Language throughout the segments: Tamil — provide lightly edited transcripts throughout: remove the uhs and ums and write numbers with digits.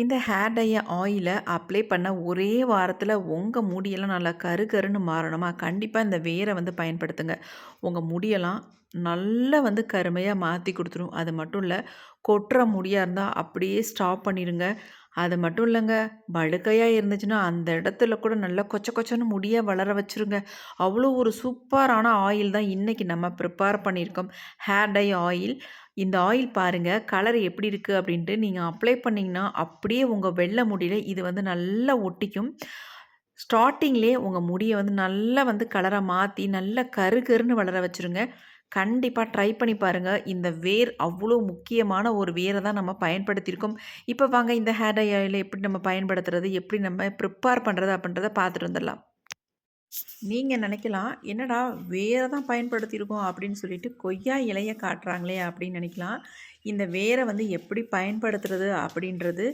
இந்த ஹேர் டை ஆயில அப்ளை பண்ண ஒரே வாரத்தில உங்க முடியெல்லாம் நல்லா கருன்னு மாறணுமா, கண்டிப்பா இந்த வேர பயன்படுத்துங்க. உங்க முடியெல்லாம் நல்லா கருமையா மாத்தி குடுத்துரும். அது மட்டும் இல்ல, கொட்டுற முடியா இருந்தா அப்படியே ஸ்டாப் பண்ணிருங்க. அது மட்டும் இல்லங்க, வழுக்கையா இருந்துச்சுன்னா, அந்த இடத்துல கூட நல்லா கொச்ச கொச்சன்னு முடிய வளர வச்சுருங்க. அவ்வளோ ஒரு சூப்பரான ஆயில் தான் இன்னைக்கு நம்ம ப்ரிப்பேர் பண்ணியிருக்கோம். Hair dye oil. இந்த ஆயில் பாருங்க, கலர் எப்படி இருக்கு அப்படின்ட்டு நீங்க அப்ளை பண்ணீங்கன்னா, அப்படியே உங்க வெள்ள முடியில இது நல்லா ஒட்டிக்கும். ஸ்டார்ட்டிங்லயே உங்க முடிய நல்லா கலரா மாத்தி, நல்லா கருன்னு வளர வச்சுருங்க. கண்டிப்பா ட்ரை பண்ணி பாருங்க. இந்த வேர் அவ்ளோ முக்கியமான ஒரு வேர தான் நம்ம பயன்படுத்தியிருக்கோம். இப்ப வாங்க இந்த ஹேர் டை ஆயில எப்படி நம்ம பயன்படுத்துறது, எப்படி நம்ம ப்ரிப்பேர் பண்றது அப்படின்றத பார்த்துட்டு வந்துடலாம். நீங்க நினைக்கலாம், "என்னடா வேர தான் பயன்படுத்தியிருக்கோம்" அப்படின்னு சொல்லிட்டு கொய்யா இலைய காட்டுறாங்களே அப்படின்னு நினைக்கலாம். இந்த வேர எப்படி பயன்படுத்துறது அப்படின்றது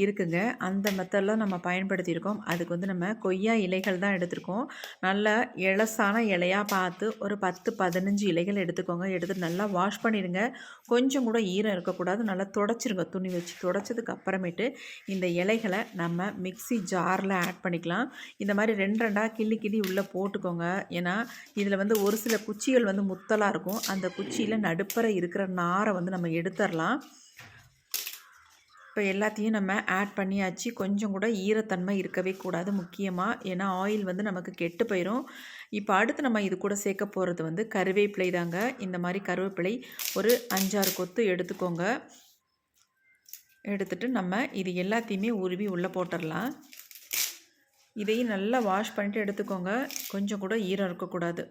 இருக்குங்க. அந்த மெத்தட்லாம் நம்ம பயன்படுத்தியிருக்கோம். அதுக்கு நம்ம கொய்யா இலைகள் தான் எடுத்திருக்கோம். நல்ல எலசான இலையா பார்த்து ஒரு 10, 15 இலைகள் எடுத்துக்கோங்க. எடுத்துட்டு நல்லா வாஷ் பண்ணிடுங்க. கொஞ்சம் கூட ஈரம் இருக்கக்கூடாது. நல்லா துடைச்சிருங்க. துணி வச்சு துடைச்சதுக்கு அப்புறமேட்டு இந்த இலைகள நம்ம மிக்ஸி ஜாரில் ஆட் பண்ணிக்கலாம். இந்த மாதிரி 2, 2ஆ கிள்ளி கிள்ளி உள்ளே போட்டுக்கோங்க. ஏன்னா இதில் ஒரு சில குச்சிகள் முத்தலாக இருக்கும். அந்த குச்சியில் நடுப்பற இருக்கிற நாரை நம்ம எடுத்துடலாம். இப்போ எல்லாத்தையும் நம்ம ஆட் பண்ணியாச்சு. கொஞ்சம் கூட ஈரத்தன்மை இருக்கவே கூடாது முக்கியமா. ஏன்னா ஆயில் நமக்கு கெட்டு போயிரும். இப்போ அடுத்து நம்ம இது கூட சேர்க்க போகிறது கருவேப்பிலை தாங்க. இந்த மாதிரி கருவேப்பிலை ஒரு 5, 6 கொத்து எடுத்துக்கோங்க. எடுத்துட்டு நம்ம இது எல்லாத்தையுமே உருவி உள்ளே போட்டுடலாம். இதையும் நல்லா வாஷ் பண்ணிட்டு எடுத்துக்கோங்க. கொஞ்சம் கூட ஈரம் இருக்கக்கூடாது.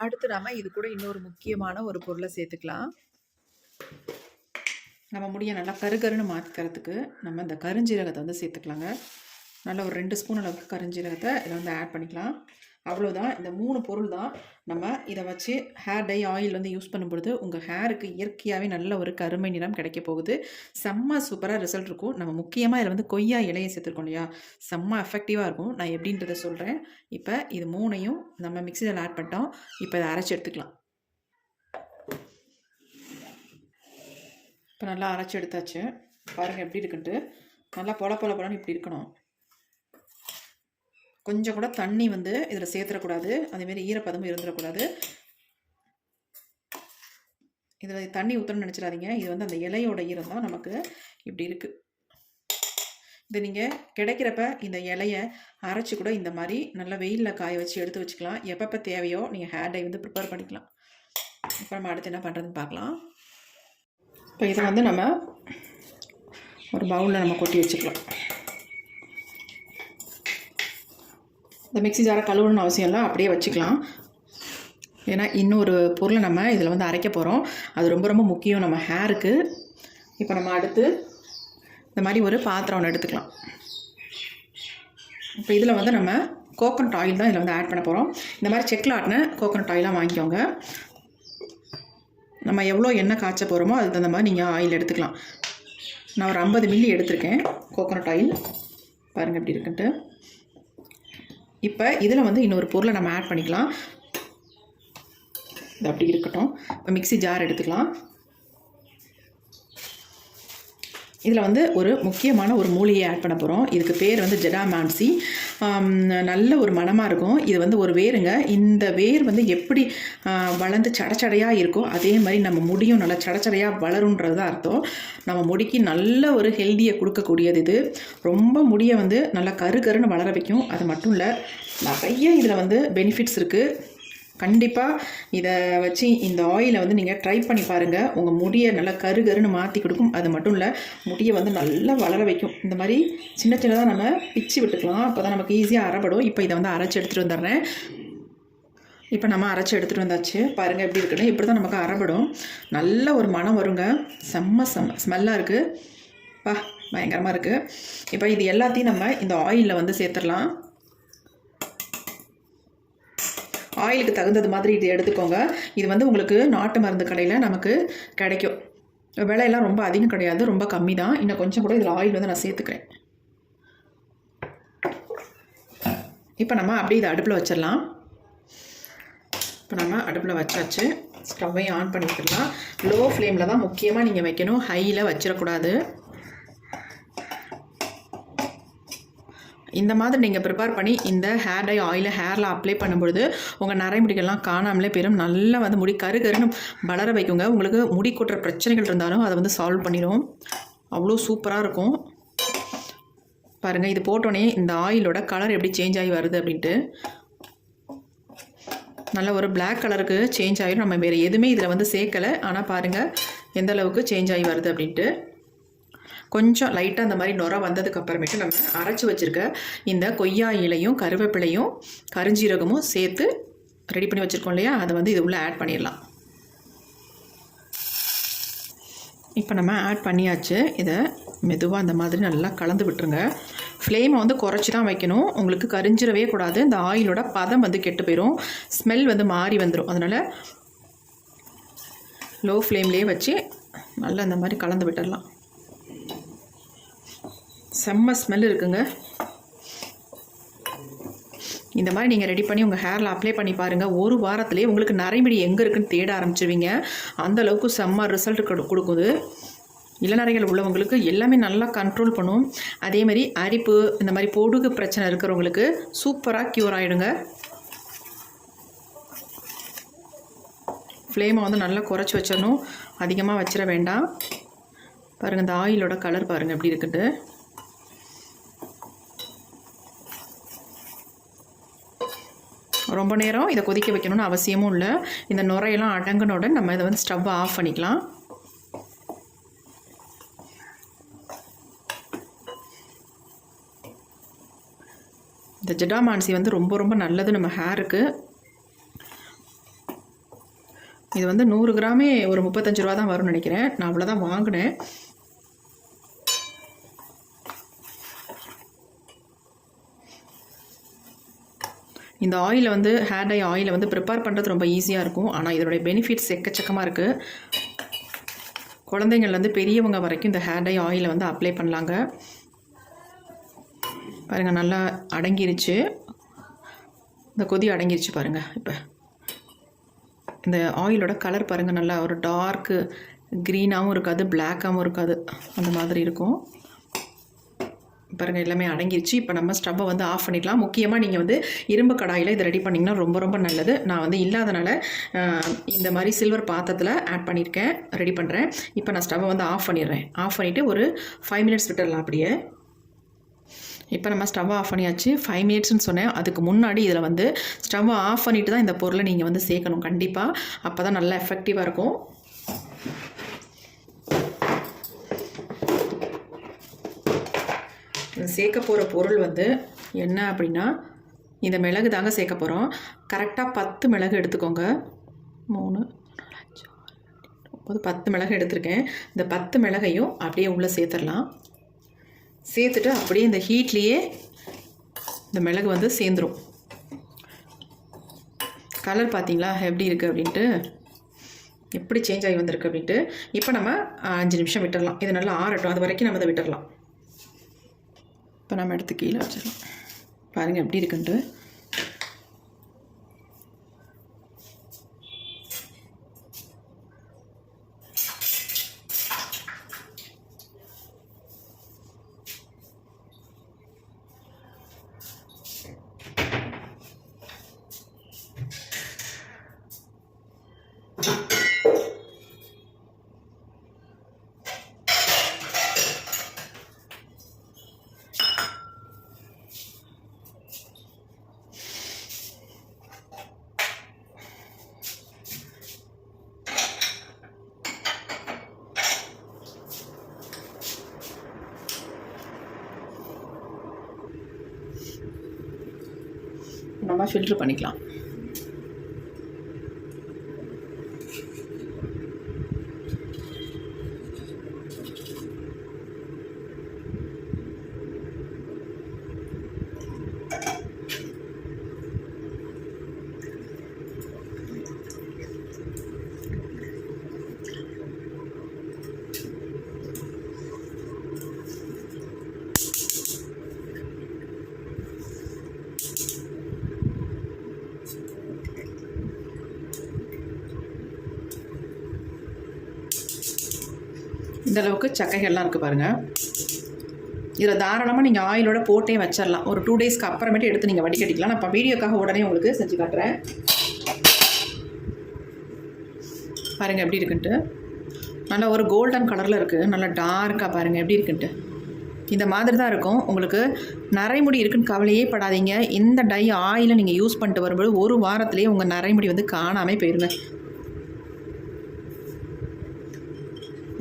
அடுத்து நம்ம இது கூட இன்னொரு முக்கியமான ஒரு பொருளை சேர்த்துக்கலாம். நம்ம முடிய நல்லா கருன்னு மாற்றிக்கிறதுக்கு நம்ம இந்த கருஞ்சீரகத்தை சேர்த்துக்கலாங்க. நல்லா ஒரு 2 ஸ்பூன் அளவுக்கு கருஞ்சீரகத்தை இதில் ஆட் பண்ணிக்கலாம். அவ்வளோதான். இந்த 3 பொருள் தான். நம்ம இதை வச்சு ஹேர் டை ஆயில் யூஸ் பண்ணும்பொழுது உங்கள் ஹேருக்கு இயற்கையாகவே நல்ல ஒரு கருமை நிறம் கிடைக்க போகுது. செம்ம சூப்பராக ரிசல்ட் இருக்கும். நம்ம முக்கியமாக இதில் கொய்யா இலையை சேர்த்துருக்கோம் இல்லையா, செம்ம எஃபெக்டிவாக இருக்கும். நான் எப்படின்றத சொல்கிறேன். இப்போ இது 3ஐயும் நம்ம மிக்ஸியில் ஆட் பண்ணிட்டோம். இப்போ இதை அரைச்சி எடுத்துக்கலாம். இப்போ நல்லா அரைச்சி எடுத்தாச்சு. பாருங்கள் எப்படி இருக்குன்ட்டு. நல்லா பொலன்னு இப்படி இருக்கணும். கொஞ்சம் கூட தண்ணி இதில் சேர்த்துடக்கூடாது. அதேமாரி ஈரப்பதமும் இருந்துடக்கூடாது. இதில் தண்ணி ஊற்றணும்னு நினச்சிடாதீங்க. இது அந்த இலையோட ஈரம் தான் நமக்கு இப்படி இருக்குது. இது நீங்கள் கிடைக்கிறப்ப இந்த இலையை அரைச்சி கூட இந்த மாதிரி நல்லா வெயிலில் காய வச்சு எடுத்து வச்சுக்கலாம். எப்பப்போ தேவையோ நீங்கள் ஹேர் டை ப்ரிப்பேர் பண்ணிக்கலாம். இப்போ நம்ம அடுத்து என்ன பண்ணுறதுன்னு பார்க்கலாம். இப்போ இதை நம்ம ஒரு பவுலில் நம்ம கொட்டி வச்சுக்கலாம். இந்த மிக்ஸி ஜாரை கழுவணும்னு அவசியம் இல்லை, அப்படியே வச்சுக்கலாம். ஏன்னா இன்னொரு பொருளை நம்ம இதில் அரைக்க போகிறோம். அது ரொம்ப ரொம்ப முக்கியம் நம்ம ஹேருக்கு. இப்போ நம்ம அடுத்து இந்த மாதிரி ஒரு பாத்திரம் ஒன்று எடுத்துக்கலாம். இப்போ இதில் நம்ம கோகனட் ஆயில் தான் இதில் ஆட் பண்ண போகிறோம். இந்த மாதிரி செக்கில் ஆட்டின கோகனட் ஆயிலாக வாங்கிக்கோங்க. நம்ம எவ்வளோ எண்ணெய் காய்ச்ச போகிறோமோ அதுக்கு தகுந்த மாதிரி நீங்கள் ஆயில் எடுத்துக்கலாம். நான் ஒரு 50 மில்லி எடுத்திருக்கேன் கோகனட் ஆயில். பாருங்கள் எப்படி இருக்குன்ட்டு. இப்போ இதில் இன்னொரு பொருளை நம்ம ஆட் பண்ணிக்கலாம். இது அப்படி இருக்கட்டும். இப்போ மிக்ஸி ஜார் எடுத்துக்கலாம். இதில் ஒரு முக்கியமான ஒரு மூலிகையை ஆட் பண்ண போகிறோம். இதுக்கு பேர் ஜடாமான்சி. நல்ல ஒரு மணமாக இருக்கும். இது ஒரு வேருங்க. இந்த வேர் எப்படி வளர்ந்து சடச்சடையாக இருக்கோ அதே மாதிரி நம்ம முடியும் நல்லா சடச்சடையாக வளருன்றது தான் அர்த்தம். நம்ம முடிக்கு நல்ல ஒரு ஹெல்தியை கொடுக்கக்கூடியது இது. ரொம்ப முடியை நல்லா கருன்னு வளர வைக்கும். அது மட்டும் இல்லை, நிறைய இதில் பெனிஃபிட்ஸ் இருக்குது. கண்டிப்பாக இதை வச்சு இந்த ஆயிலை நீங்கள் ட்ரை பண்ணி பாருங்கள். உங்கள் முடியை நல்லா கருன்னு மாற்றி கொடுக்கும். அது மட்டும் இல்லை, முடியை நல்லா வளர வைக்கும். இந்த மாதிரி சின்ன சின்னதாக நம்ம பிச்சு விட்டுக்கலாம். அப்போ தான் நமக்கு ஈஸியாக அரைப்படும். இப்போ இதை அரைச்சி எடுத்துகிட்டு வந்துடுறேன். இப்போ நம்ம அரைச்சி எடுத்துகிட்டு வந்தாச்சு. பாருங்கள் எப்படி இருக்குன்னு. இப்படி தான் நமக்கு அரைப்படும். நல்ல ஒரு மனம் வருங்க. செம்ம ஸ்மெல்லாக இருக்குது. பயங்கரமாக இருக்குது. இப்போ இது எல்லாத்தையும் நம்ம இந்த ஆயிலில் சேர்த்துடலாம். ஆயிலுக்கு தகுந்தது மாதிரி இது எடுத்துக்கோங்க. இது உங்களுக்கு நாட்டு மருந்து கடையில் நமக்கு கிடைக்கும். விலையெல்லாம் ரொம்ப அதிகம் கிடையாது, ரொம்ப கம்மி தான். இன்னும் கொஞ்சம் கூட இதில் ஆயில் நான் சேர்த்துக்கிறேன். இப்போ நம்ம அப்படியே இதை அடுப்பில் வச்சிடலாம். இப்போ நம்ம அடுப்பில் வச்சாச்சு. ஸ்டவ்வையும் ஆன் பண்ணி விட்டுடலாம். லோ ஃப்ளேமில் தான் முக்கியமாக நீங்கள் வைக்கணும், ஹையில் வச்சிடக்கூடாது. இந்த மாதிரி நீங்கள் ப்ரிப்பேர் பண்ணி இந்த ஹேர் டை ஆயிலை ஹேரில் அப்ளை பண்ணும்பொழுது உங்கள் நரைமுடிகள்லாம் காணாமலே போயிடும். நல்லா வந்து முடி கருன்னு வளர வைக்குங்க. உங்களுக்கு முடி கொட்டுற பிரச்சனைகள் இருந்தாலும் அதை வந்து சால்வ் பண்ணிடும். அவ்வளோ சூப்பராக இருக்கும். பாருங்கள், இது போட்டோன்னே இந்த ஆயிலோட கலர் எப்படி சேஞ்ச் ஆகி வருது அப்படின்ட்டு. நல்ல ஒரு பிளாக் கலருக்கு சேஞ்ச் ஆகிடும். நம்ம வேறு எதுவுமே இதில் வந்து சேர்க்கலை, ஆனால் பாருங்கள் எந்த அளவுக்கு சேஞ்ச் ஆகி வருது அப்படின்ட்டு. கொஞ்சம் லைட்டாக அந்த மாதிரி நுர வந்ததுக்கு அப்புறமேட்டு நம்ம அரைச்சி வச்சுருக்க இந்த கொய்யா இலையும் கருவேப்பிலையும் கருஞ்சீரகமும் சேர்த்து ரெடி பண்ணி வச்சுருக்கோம் இல்லையா, அதை வந்து இது உள்ளே ஆட் பண்ணிடலாம். இப்போ நம்ம ஆட் பண்ணியாச்சு. இதை மெதுவாக அந்த மாதிரி நல்லா கலந்து விட்டுருங்க. ஃப்ளேமை வந்து குறைச்சி தான் வைக்கணும். உங்களுக்கு கரிஞ்சிடவே கூடாது. இந்த ஆயிலோட பதம் வந்து கெட்டு போயிடும், ஸ்மெல் வந்து மாறி வந்துடும். அதனால் லோ ஃப்ளேம்லேயே வச்சு நல்லா இந்த மாதிரி கலந்து விட்டுடலாம். செம்ம ஸ்மெல் இருக்குங்க. இந்த மாதிரி நீங்கள் ரெடி பண்ணி உங்கள் ஹேரில் அப்ளை பண்ணி பாருங்கள். ஒரு வாரத்துலேயே உங்களுக்கு நரைமுடி எங்கே இருக்குன்னு தேட ஆரம்பிச்சிருவீங்க. அந்தளவுக்கு செம்ம ரிசல்ட் கொடுக்குது. இளநரைகள் உள்ளவங்களுக்கு எல்லாமே நல்லா கண்ட்ரோல் பண்ணும். அதேமாதிரி அரிப்பு, இந்த மாதிரி பொடுகு பிரச்சனை இருக்கிறவங்களுக்கு சூப்பராக க்யூர் ஆகிடுங்க. ஃப்ளேமை வந்து நல்லா குறைச்சி வச்சிடணும், அதிகமாக வச்சிட வேண்டாம். பாருங்கள், இந்த ஆயிலோட கலர் பாருங்கள் எப்படி இருக்குது. ரொம்ப நேரம் இதை கொதிக்க வைக்கணும்னு அவசியமும் இல்லை. இந்த நுரையெல்லாம் அடங்கினோட நம்ம இதை வந்து ஸ்டவ்வை ஆஃப் பண்ணிக்கலாம். இந்த ஜடாமான்சி வந்து ரொம்ப ரொம்ப நல்லது நம்ம ஹேருக்கு. இது வந்து 100 கிராமே ஒரு 35 ரூபா தான் வரும்னு நினைக்கிறேன். நான் அவ்வளோதான் வாங்கினேன். இந்த ஆயிலை வந்து ஹேர் டை ஆயிலை வந்து ப்ரிப்பேர் பண்ணுறது ரொம்ப ஈஸியாக இருக்கும். ஆனால் இதோடைய பெனிஃபிட்ஸ் எக்கச்சக்கமாக இருக்குது. குழந்தைங்கள்லேருந்து பெரியவங்க வரைக்கும் இந்த ஹேர் டை ஆயிலை வந்து அப்ளை பண்ணலாங்க. பாருங்கள், நல்லா அடங்கிருச்சு. இந்த கொதி அடங்கிருச்சு பாருங்கள். இப்போ இந்த ஆயிலோட கலர் பாருங்கள், நல்லா ஒரு டார்க்கு க்ரீனாகவும் இருக்காது, பிளாக்காகவும் இருக்காது, அந்த மாதிரி இருக்கும். பாருங்கள், எல்லாமே அடங்கிருச்சு. இப்போ நம்ம ஸ்டவ்வை வந்து ஆஃப் பண்ணிக்கலாம். முக்கியமாக நீங்கள் வந்து இரும்பு கடாயில் இதை ரெடி பண்ணிங்கன்னா ரொம்ப ரொம்ப நல்லது. நான் வந்து இல்லாதனால இந்த மாதிரி சில்வர் பாத்திரத்தில் ஆட் பண்ணியிருக்கேன், ரெடி பண்ணுறேன். இப்போ நான் ஸ்டவ்வை வந்து ஆஃப் பண்ணிடுறேன். ஆஃப் பண்ணிவிட்டு ஒரு 5 மினிட்ஸ் விட்டுடலாம் அப்படியே. இப்போ நம்ம ஸ்டவ்வை ஆஃப் பண்ணியாச்சு. 5 மினிட்ஸ்னு சொன்னேன். அதுக்கு முன்னாடி இதில் வந்து ஸ்டவ்வை ஆஃப் பண்ணிவிட்டு தான் இந்த பொருளை நீங்கள் வந்து சேர்க்கணும் கண்டிப்பாக. அப்போ தான் நல்லா எஃபெக்டிவாக இருக்கும். சேர்க்க போகிற பொருள் வந்து என்ன அப்படின்னா, இந்த மிளகு தாங்க சேர்க்க போகிறோம். கரெக்டாக 10 மிளகு எடுத்துக்கோங்க. 3 10 மிளகு எடுத்திருக்கேன். இந்த 10 மிளகையும் அப்படியே உள்ளே சேர்த்துடலாம். சேர்த்துட்டு அப்படியே இந்த ஹீட்லேயே இந்த மிளகு வந்து சேர்ந்துடும். கலர் பார்த்தீங்களா எப்படி இருக்குது அப்படின்ட்டு, எப்படி சேஞ்ச் ஆகி வந்திருக்கு அப்படின்ட்டு. இப்போ நம்ம 5 நிமிஷம் விட்டுடலாம். இது நல்லா ஆறட்டும், அது வரைக்கும் நம்ம இதை விட்டுடலாம். இப்போ நம்ம எடுத்து கீழே வச்சிடலாம். பாருங்கள் எப்படி இருக்குன்ட்டு. நம்ம ஃபில்ட்ரு பண்ணிக்கலாம். இந்தளவுக்கு சக்கைகள்லாம் இருக்குது பாருங்கள். இதில் தாராளமாக நீங்கள் ஆயிலோட போட்டே வச்சிடலாம். ஒரு 2 டேஸ்க்கு அப்புறமேட்டு எடுத்து நீங்கள் வடிகட்டிக்கலாம். நான் இப்போ வீடியோக்காக உடனே உங்களுக்கு செஞ்சு காட்டுறேன். பாருங்கள் எப்படி இருக்குன்ட்டு. நல்லா ஒரு கோல்டன் கலரில் இருக்குது. நல்லா டார்க்காக பாருங்கள் எப்படி இருக்குன்ட்டு. இந்த மாதிரி தான் இருக்கும். உங்களுக்கு நரைமுடி இருக்குன்னு கவலையே படாதீங்க. இந்த டை ஆயிலை நீங்கள் யூஸ் பண்ணிட்டு வரும்போது ஒரு வாரத்துலேயே உங்கள் நரைமுடி வந்து காணாமல் போயிருங்க.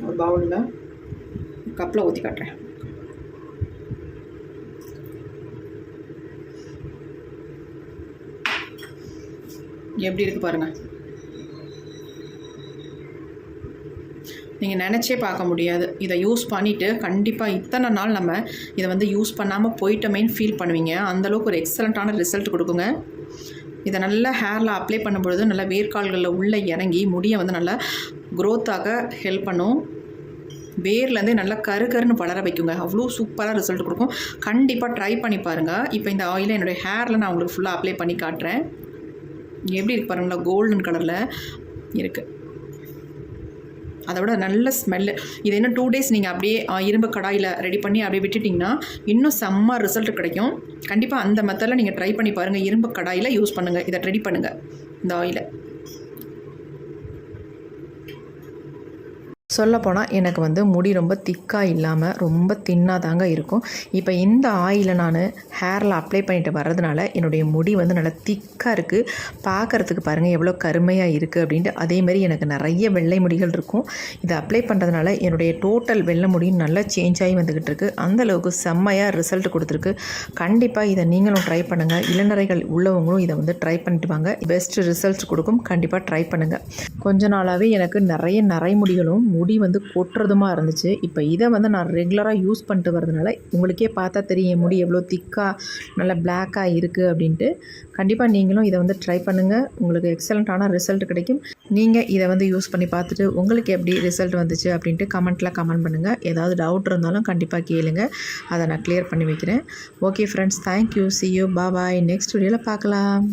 ஒரு பவுலில் கப்பில் ஊற்றி காட்டுறேன். எப்படி இருக்குது பாருங்கள். நீங்கள் நினச்சே பார்க்க முடியாது. இதை யூஸ் பண்ணிவிட்டு கண்டிப்பாக இத்தனை நாள் நம்ம இதை வந்து யூஸ் பண்ணாமல் போயிட்டோமேன்னு ஃபீல் பண்ணுவீங்க. அந்தளவுக்கு ஒரு எக்ஸலண்ட்டான ரிசல்ட் கொடுக்குங்க. இதை நல்லா ஹேரில் அப்ளை பண்ணும்பொழுது நல்லா வேர்க்கால்களில் உள்ளே இறங்கி முடியை வந்து நல்லா க்ரோத்தாக ஹெல்ப் பண்ணும். வேர்லேருந்தே நல்லா கருன்னு வளர வைக்குங்க. அவ்வளோ சூப்பராக ரிசல்ட் கொடுக்கும். கண்டிப்பாக ட்ரை பண்ணி பாருங்கள். இப்போ இந்த ஆயிலை என்னுடைய ஹேரில் நான் உங்களுக்கு ஃபுல்லாக அப்ளை பண்ணி காட்டுறேன். எப்படி இருக்கு பாருங்களா, கோல்டன் கலரில் இருக்குது. அதை விட நல்ல ஸ்மெல்லு. இது இன்னும் 2 டேஸ் நீங்கள் அப்படியே இரும்பு கடாயில் ரெடி பண்ணி அப்படியே விட்டுட்டிங்கன்னா இன்னும் செம்ம ரிசல்ட் கிடைக்கும். கண்டிப்பாக அந்த மெத்தடில் நீங்கள் ட்ரை பண்ணி பாருங்கள். இரும்பு கடாயில் யூஸ் பண்ணுங்கள். இதை ரெடி பண்ணுங்கள் இந்த ஆயிலை. சொல்லப்போனால் எனக்கு வந்து முடி ரொம்ப திக்காக இல்லாமல் ரொம்ப தின்னாக தாங்க இருக்கும். இப்போ இந்த ஆயிலை நான் ஹேரில் அப்ளை பண்ணிட்டு வர்றதுனால என்னுடைய முடி வந்து நல்லா திக்காக இருக்குது. பார்க்குறதுக்கு பாருங்கள் எவ்வளோ கருமையாக இருக்குது அப்படின்ட்டு. அதேமாரி எனக்கு நிறைய வெள்ளை முடிகள் இருக்கும். இதை அப்ளை பண்ணுறதுனால என்னுடைய டோட்டல் வெள்ளை முடியும் நல்லா சேஞ்ச் ஆகி வந்துக்கிட்டு இருக்குது. அந்தளவுக்கு செம்மையாக ரிசல்ட் கொடுத்துருக்கு. கண்டிப்பாக இதை நீங்களும் ட்ரை பண்ணுங்கள். இளநரைகள் உள்ளவங்களும் இதை வந்து ட்ரை பண்ணிட்டு வாங்க. பெஸ்ட் ரிசல்ட்ஸ் கொடுக்கும். கண்டிப்பாக ட்ரை பண்ணுங்கள். கொஞ்ச நாளாகவே எனக்கு நிறைய நரைமுடிகளும் முடி வந்து கொட்டுறதுமா இருந்துச்சு. இப்போ இதை வந்து நான் ரெகுலராக யூஸ் பண்ணிட்டு வரதுனால உங்களுக்கே பார்த்தா தெரியும் என் முடி எவ்வளோ திக்காக நல்லா பிளாக்காக இருக்குது அப்படின்ட்டு. கண்டிப்பாக நீங்களும் இதை வந்து ட்ரை பண்ணுங்கள். உங்களுக்கு எக்ஸலண்ட்டான ரிசல்ட் கிடைக்கும். நீங்கள் இதை வந்து யூஸ் பண்ணி பார்த்துட்டு உங்களுக்கு எப்படி ரிசல்ட் வந்துச்சு அப்படின்ட்டு கமெண்ட் பண்ணுங்கள். ஏதாவது டவுட் இருந்தாலும் கண்டிப்பாக கேளுங்க. அதை நான் கிளியர் பண்ணி வைக்கிறேன். Okay friends, thank you. see you. Bye. Next வீடியோவில் பார்க்கலாம்.